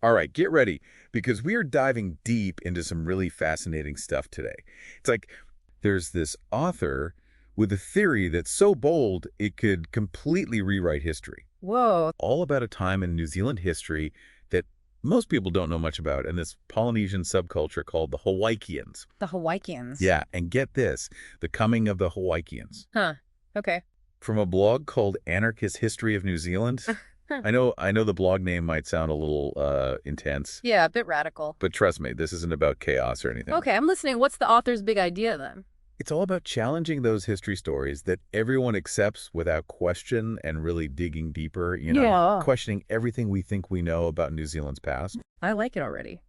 All right, get ready, because we are diving deep into some really fascinating stuff today. It's like there's this author with a theory that's so bold it could completely rewrite history. Whoa, All about a time in New Zealand history that most people don't know much about, and this Polynesian subculture called the Hawaikians. the Hawaikians. Yeah, and get this, the coming of the Hawaikians. Huh. Okay. From a blog called Anarchist History of New Zealand. Huh. I know the blog name might sound a little intense, Yeah, a bit radical. but trust me, this isn't about chaos or anything. Okay, I'm listening. What's the author's big idea then? It's all about challenging those history stories that everyone accepts without question and really digging deeper, Yeah. questioning everything we think we know about New Zealand's past. I like it already.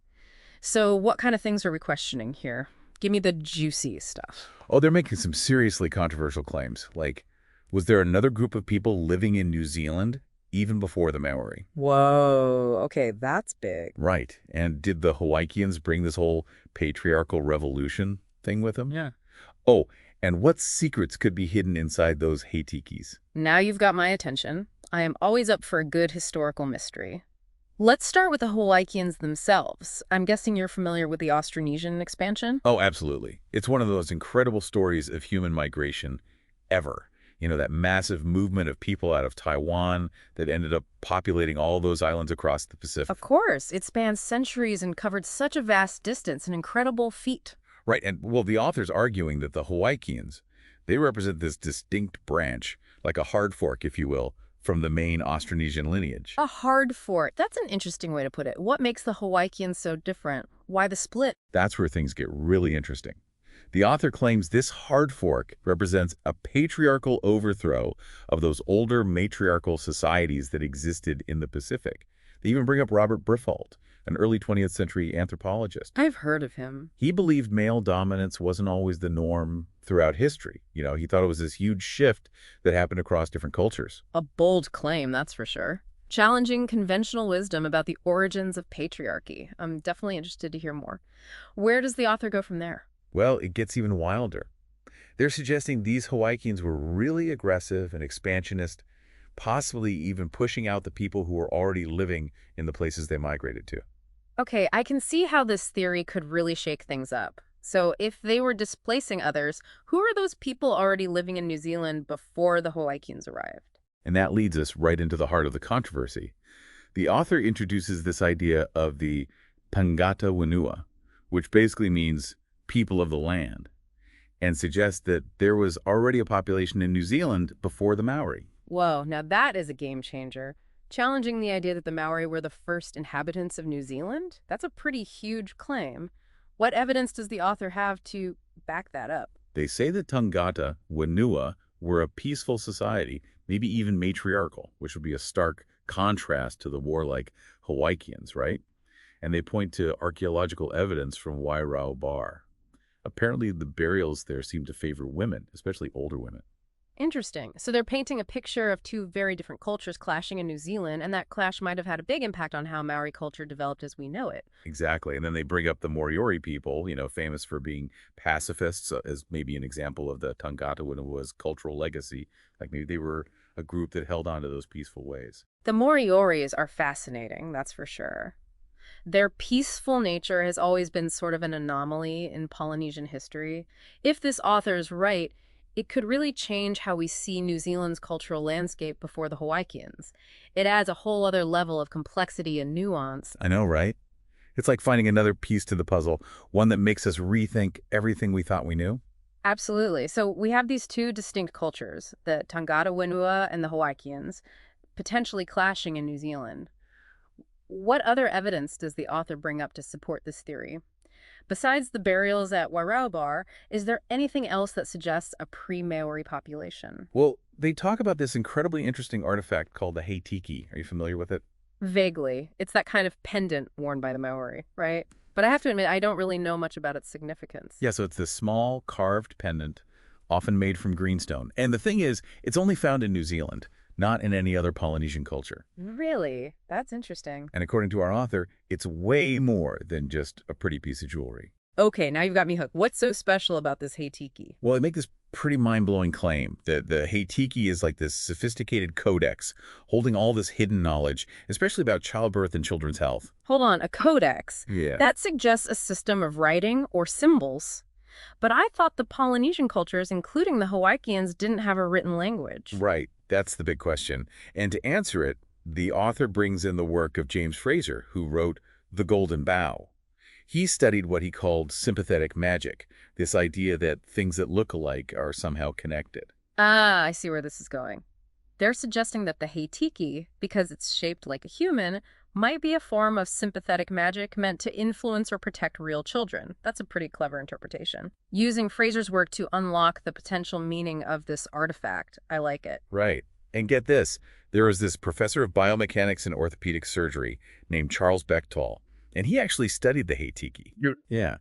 So, what kind of things are we questioning here? Give me the juicy stuff. Oh, they're making some seriously controversial claims. Like, was there another group of people living in New Zealand even before the Maori? Whoa. Okay, that's big. Right. And did the Hawaiians bring this whole patriarchal revolution thing with them? Yeah. Oh, and what secrets could be hidden inside those heitikis? Now you've got my attention. I am always up for a good historical mystery. Let's start with the Hawaikians themselves. I'm guessing you're familiar with the Austronesian expansion? Oh, absolutely. It's one of those incredible stories of human migration ever. That massive movement of people out of Taiwan that ended up populating all those islands across the Pacific. Of course. It spans centuries and covered such a vast distance, an incredible feat. Right, and well, the author's arguing that the Hawaikians, they represent this distinct branch, like a hard fork, if you will, from the main Austronesian lineage. A hard fort. That's an interesting way to put it. What makes the Hawaikians so different? Why the split? That's where things get really interesting. The author claims this hard fork represents a patriarchal overthrow of those older matriarchal societies that existed in the Pacific. They even bring up Robert Briffault, an early 20th century anthropologist. I've heard of him. He believed male dominance wasn't always the norm throughout history. He thought it was this huge shift that happened across different cultures. A bold claim, that's for sure. Challenging conventional wisdom about the origins of patriarchy. I'm definitely interested to hear more. Where does the author go from there? Well, it gets even wilder. They're suggesting these Hawaiians were really aggressive and expansionist, possibly even pushing out the people who were already living in the places they migrated to. Okay, I can see how this theory could really shake things up. So if they were displacing others, who are those people already living in New Zealand before the Hawaikians arrived? And that leads us right into the heart of the controversy. The author introduces this idea of the Tangata Wenua, which basically means people of the land, and suggests that there was already a population in New Zealand before the Maori. Whoa, now that is a game changer. Challenging the idea that the Maori were the first inhabitants of New Zealand? That's a pretty huge claim. What evidence does the author have to back that up? They say that Tangata Wenua were a peaceful society, maybe even matriarchal, which would be a stark contrast to the warlike Hawaiians, right? And they point to archaeological evidence from Wairau Bar. Apparently, the burials there seem to favor women, especially older women. Interesting. So they're painting a picture of two very different cultures clashing in New Zealand, and that clash might have had a big impact on how Maori culture developed as we know it. Exactly. And then they bring up the Moriori people, famous for being pacifists, as maybe an example of the Tangata Wenua's cultural legacy. Like maybe they were a group that held on to those peaceful ways. The Morioris are fascinating, that's for sure. Their peaceful nature has always been sort of an anomaly in Polynesian history. If this author is right, it could really change how we see New Zealand's cultural landscape before the Hawaikians. It adds a whole other level of complexity and nuance. I know, right? It's like finding another piece to the puzzle, one that makes us rethink everything we thought we knew. Absolutely. So we have these two distinct cultures, the Tangata Wenua and the Hawaikians, potentially clashing in New Zealand. What other evidence does the author bring up to support this theory? Besides the burials at Wairau, is there anything else that suggests a pre-Maori population? Well, they talk about this incredibly interesting artifact called the Heitiki. Are you familiar with it? Vaguely. It's that kind of pendant worn by the Maori, right? But I have to admit, I don't really know much about its significance. Yeah, so it's this small carved pendant, often made from greenstone. And the thing is, it's only found in New Zealand, not in any other Polynesian culture. Really? That's interesting. And according to our author, it's way more than just a pretty piece of jewelry. Okay, now you've got me hooked. What's so special about this Heitiki? Well, they make this pretty mind-blowing claim that the Heitiki is like this sophisticated codex holding all this hidden knowledge, especially about childbirth and children's health. Hold on, a codex. Yeah. That suggests a system of writing or symbols. But I thought the Polynesian cultures, including the Hawaikians, didn't have a written language. Right. That's the big question. And to answer it, the author brings in the work of James Fraser, who wrote The Golden Bough. He studied what he called sympathetic magic, this idea that things that look alike are somehow connected. Ah, I see where this is going. They're suggesting that the Heitiki, because it's shaped like a human, might be a form of sympathetic magic meant to influence or protect real children. That's a pretty clever interpretation. Using Fraser's work to unlock the potential meaning of this artifact. I like it. Right. And get this, there was this professor of biomechanics and orthopedic surgery named Charles Bechtold, and he actually studied the Heitiki. Yeah.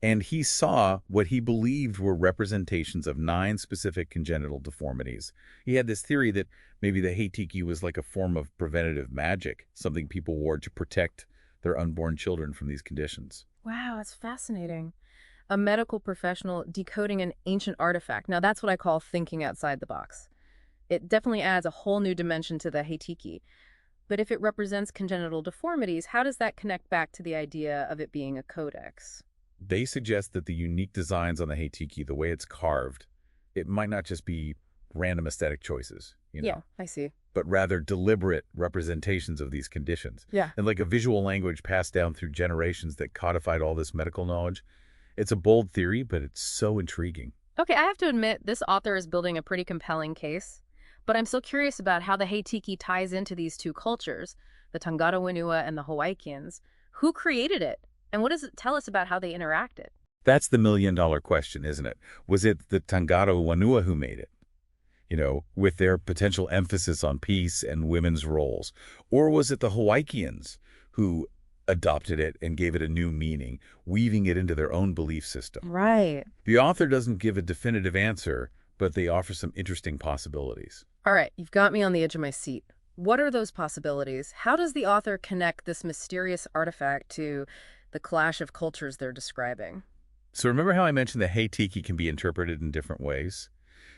And he saw what he believed were representations of 9 specific congenital deformities. He had this theory that maybe the Heitiki was like a form of preventative magic, something people wore to protect their unborn children from these conditions. Wow, that's fascinating. A medical professional decoding an ancient artifact. Now, that's what I call thinking outside the box. It definitely adds a whole new dimension to the Heitiki. But if it represents congenital deformities, how does that connect back to the idea of it being a codex? They suggest that the unique designs on the Heitiki, the way it's carved, it might not just be random aesthetic choices, Yeah, I see. but rather deliberate representations of these conditions. Yeah. And like a visual language passed down through generations that codified all this medical knowledge. It's a bold theory, but it's so intriguing. Okay, I have to admit, this author is building a pretty compelling case. But I'm still curious about how the Heitiki ties into these two cultures, the Tangata Wenua and the Hawaikians. Who created it? And what does it tell us about how they interacted? That's the million-dollar question, isn't it? Was it the Tangata Wanua who made it? With their potential emphasis on peace and women's roles? Or was it the Hawaikians who adopted it and gave it a new meaning, weaving it into their own belief system? Right. The author doesn't give a definitive answer, but they offer some interesting possibilities. All right, you've got me on the edge of my seat. What are those possibilities? How does the author connect this mysterious artifact to the clash of cultures they're describing? So remember how I mentioned the Heitiki can be interpreted in different ways?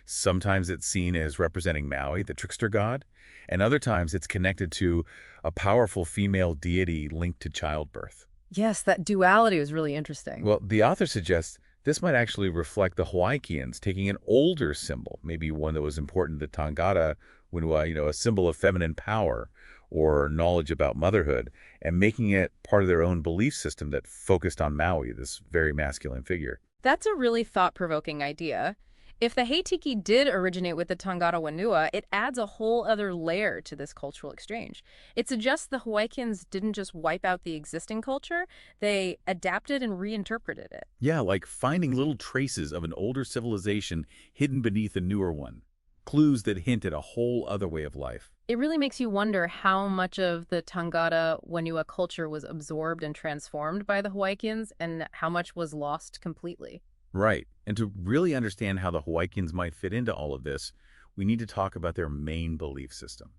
Sometimes it's seen as representing Maui, the trickster god, and other times it's connected to a powerful female deity linked to childbirth. Yes, that duality was really interesting. Well, the author suggests this might actually reflect the Hawaikians taking an older symbol, maybe one that was important to Tangata, a symbol of feminine power or knowledge about motherhood, and making it part of their own belief system that focused on Maui, this very masculine figure. That's a really thought-provoking idea. If the Heitiki did originate with the Tangata Wanua, it adds a whole other layer to this cultural exchange. It suggests the Hawaiians didn't just wipe out the existing culture, they adapted and reinterpreted it. Yeah, like finding little traces of an older civilization hidden beneath a newer one. Clues that hint at a whole other way of life. It really makes you wonder how much of the Tangata Wanua culture was absorbed and transformed by the Hawaiians and how much was lost completely. Right. And to really understand how the Hawaikians might fit into all of this, we need to talk about their main belief system,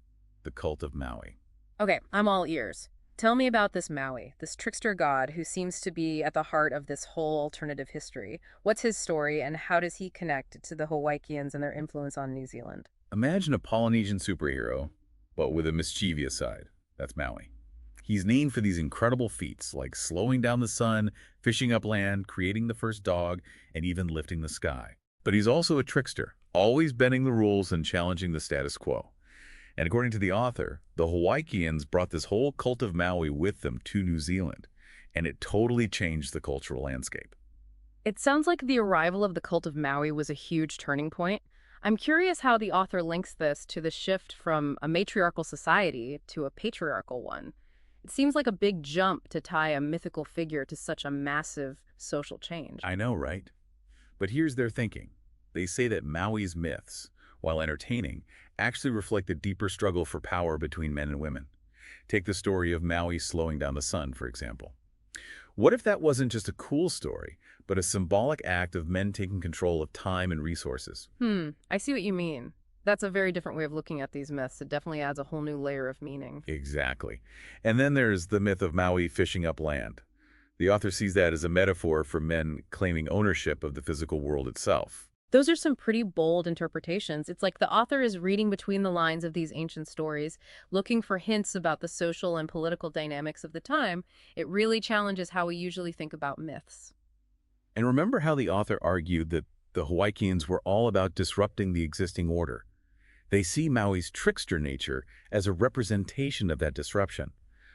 the cult of Maui. Okay, I'm all ears. Tell me about this Maui, this trickster god who seems to be at the heart of this whole alternative history. What's his story and how does he connect to the Hawaikians and their influence on New Zealand? Imagine a Polynesian superhero, but with a mischievous side. That's Maui. He's named for these incredible feats, like slowing down the sun, fishing up land, creating the first dog, and even lifting the sky. But he's also a trickster, always bending the rules and challenging the status quo. And according to the author, the Hawaikians brought this whole cult of Maui with them to New Zealand, and it totally changed the cultural landscape. It sounds like the arrival of the cult of Maui was a huge turning point. I'm curious how the author links this to the shift from a matriarchal society to a patriarchal one. It seems like a big jump to tie a mythical figure to such a massive social change. I know, right? But here's their thinking. They say that Maui's myths, while entertaining, actually reflect a deeper struggle for power between men and women. Take the story of Maui slowing down the sun, for example. What if that wasn't just a cool story, but a symbolic act of men taking control of time and resources? I see what you mean. That's a very different way of looking at these myths. It definitely adds a whole new layer of meaning. Exactly. And then there's the myth of Maui fishing up land. The author sees that as a metaphor for men claiming ownership of the physical world itself. Those are some pretty bold interpretations. It's like the author is reading between the lines of these ancient stories, looking for hints about the social and political dynamics of the time. It really challenges how we usually think about myths. And remember how the author argued that the Hawaikians were all about disrupting the existing order. They see Maui's trickster nature as a representation of that disruption,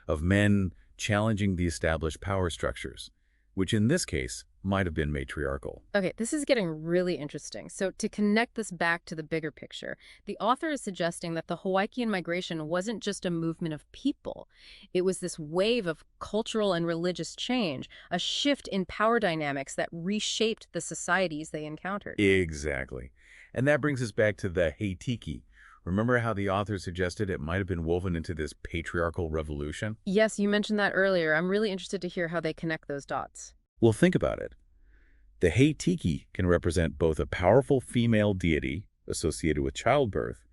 of men challenging the established power structures, which in this case might have been matriarchal. Okay, this is getting really interesting. So to connect this back to the bigger picture, the author is suggesting that the Hawaiian migration wasn't just a movement of people. It was this wave of cultural and religious change, a shift in power dynamics that reshaped the societies they encountered. Exactly. And that brings us back to the Heitiki. Remember how the author suggested it might have been woven into this patriarchal revolution? Yes, you mentioned that earlier. I'm really interested to hear how they connect those dots. Well, think about it. The Heitiki can represent both a powerful female deity associated with childbirth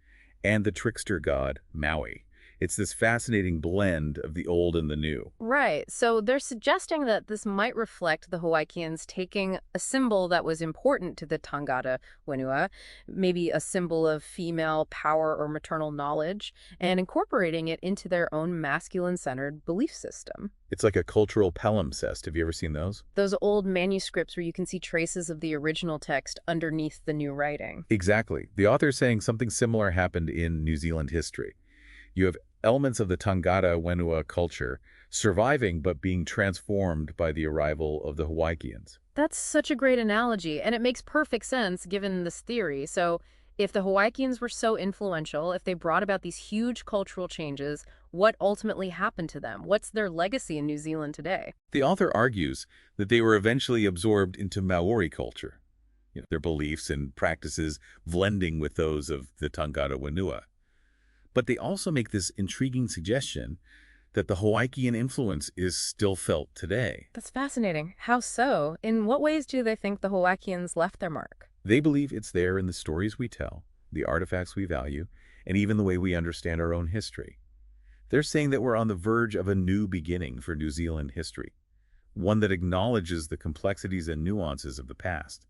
and the trickster god, Maui. It's this fascinating blend of the old and the new. Right. So they're suggesting that this might reflect the Hawaiians taking a symbol that was important to the Tangata Wenua, maybe a symbol of female power or maternal knowledge, and incorporating it into their own masculine-centered belief system. It's like a cultural palimpsest. Have you ever seen those? Those old manuscripts where you can see traces of the original text underneath the new writing. Exactly. The author is saying something similar happened in New Zealand history. You have elements of the Tangata Wenua culture surviving but being transformed by the arrival of the Hawaikians. That's such a great analogy, and it makes perfect sense given this theory. So if the Hawaiians were so influential, if they brought about these huge cultural changes, what ultimately happened to them? What's their legacy in New Zealand today? The author argues that they were eventually absorbed into Maori culture, their beliefs and practices blending with those of the Tangata Wenua. But they also make this intriguing suggestion that the Hawaiian influence is still felt today. That's fascinating. How so? In what ways do they think the Hawaiians left their mark? They believe it's there in the stories we tell, the artifacts we value, and even the way we understand our own history. They're saying that we're on the verge of a new beginning for New Zealand history, one that acknowledges the complexities and nuances of the past,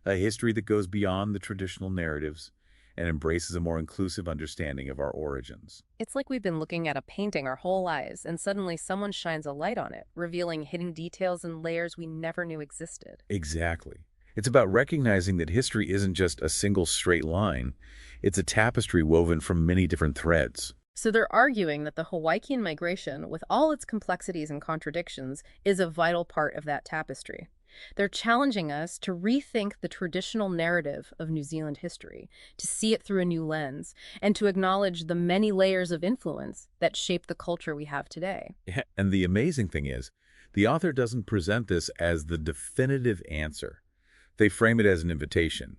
a history that goes beyond the traditional narratives and embraces a more inclusive understanding of our origins. It's like we've been looking at a painting our whole lives, and suddenly someone shines a light on it, revealing hidden details and layers we never knew existed. Exactly. It's about recognizing that history isn't just a single straight line. It's a tapestry woven from many different threads. So they're arguing that the Hawaiian migration, with all its complexities and contradictions, is a vital part of that tapestry. They're challenging us to rethink the traditional narrative of New Zealand history, to see it through a new lens, and to acknowledge the many layers of influence that shape the culture we have today. Yeah, and the amazing thing is, the author doesn't present this as the definitive answer. They frame it as an invitation,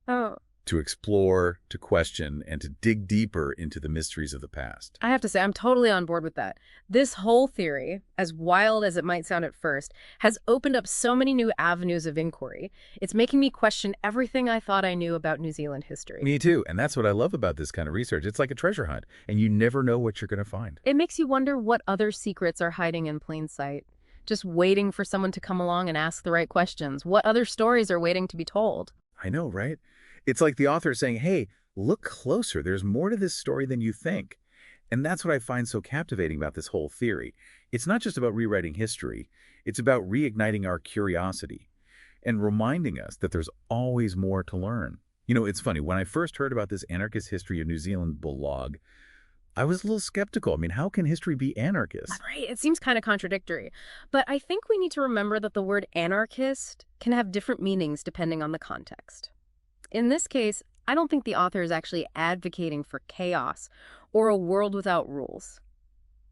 Oh, to explore, to question, and to dig deeper into the mysteries of the past. I have to say, I'm totally on board with that. This whole theory, as wild as it might sound at first, has opened up so many new avenues of inquiry. It's making me question everything I thought I knew about New Zealand history. Me too, and that's what I love about this kind of research. It's like a treasure hunt, and you never know what you're going to find. It makes you wonder what other secrets are hiding in plain sight, just waiting for someone to come along and ask the right questions. What other stories are waiting to be told? I know, right? It's like the author saying, hey, look closer. There's more to this story than you think. And that's what I find so captivating about this whole theory. It's not just about rewriting history. It's about reigniting our curiosity and reminding us that there's always more to learn. It's funny. When I first heard about this Anarchist History of New Zealand blog, I was a little skeptical. I mean, how can history be anarchist? Right, it seems kind of contradictory. But I think we need to remember that the word anarchist can have different meanings depending on the context. In this case, I don't think the author is actually advocating for chaos or a world without rules.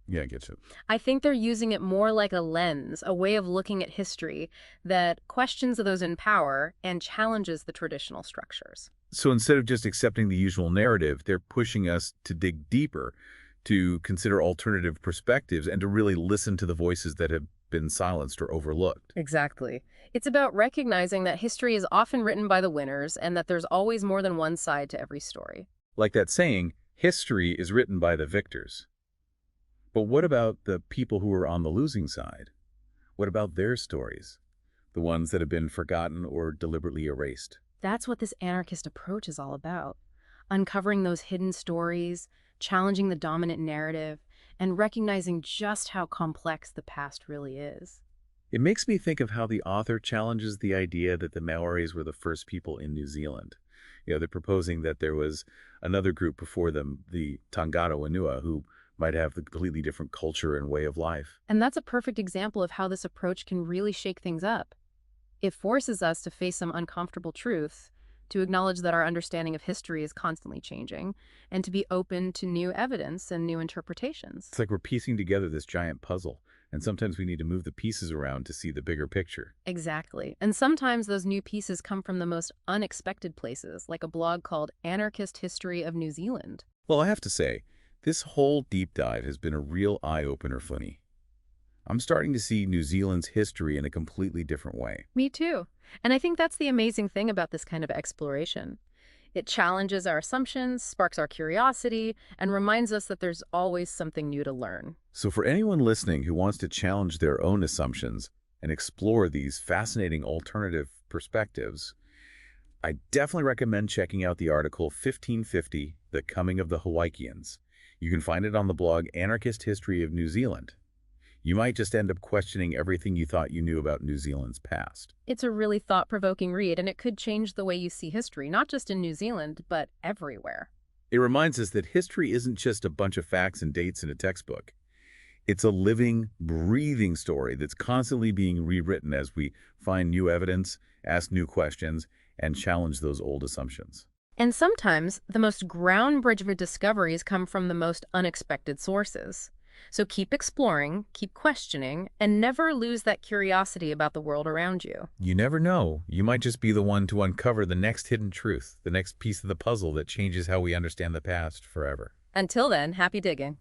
Yeah, I get you. I think they're using it more like a lens, a way of looking at history that questions those in power and challenges the traditional structures. So instead of just accepting the usual narrative, they're pushing us to dig deeper, to consider alternative perspectives, and to really listen to the voices that have been silenced or overlooked. Exactly. It's about recognizing that history is often written by the winners and that there's always more than one side to every story. Like that saying, history is written by the victors. But what about the people who are on the losing side? What about their stories? The ones that have been forgotten or deliberately erased? That's what this anarchist approach is all about. Uncovering those hidden stories, challenging the dominant narrative, and recognizing just how complex the past really is. It makes me think of how the author challenges the idea that the Maoris were the first people in New Zealand. They're proposing that there was another group before them, the Tangata Wanua, who might have a completely different culture and way of life. And that's a perfect example of how this approach can really shake things up. It forces us to face some uncomfortable truths, to acknowledge that our understanding of history is constantly changing, and to be open to new evidence and new interpretations. It's like we're piecing together this giant puzzle, and sometimes we need to move the pieces around to see the bigger picture. Exactly. And sometimes those new pieces come from the most unexpected places, like a blog called Anarchist History of New Zealand. Well, I have to say, this whole deep dive has been a real eye-opener for me. I'm starting to see New Zealand's history in a completely different way. Me too. And I think that's the amazing thing about this kind of exploration. It challenges our assumptions, sparks our curiosity, and reminds us that there's always something new to learn. So for anyone listening who wants to challenge their own assumptions and explore these fascinating alternative perspectives, I definitely recommend checking out the article 1550, The Coming of the Hawaikians. You can find it on the blog Anarchist History of New Zealand. You might just end up questioning everything you thought you knew about New Zealand's past. It's a really thought-provoking read, and it could change the way you see history, not just in New Zealand, but everywhere. It reminds us that history isn't just a bunch of facts and dates in a textbook. It's a living, breathing story that's constantly being rewritten as we find new evidence, ask new questions, and challenge those old assumptions. And sometimes, the most groundbreaking discoveries come from the most unexpected sources. So keep exploring, keep questioning, and never lose that curiosity about the world around you. You never know. You might just be the one to uncover the next hidden truth, the next piece of the puzzle that changes how we understand the past forever. Until then, happy digging.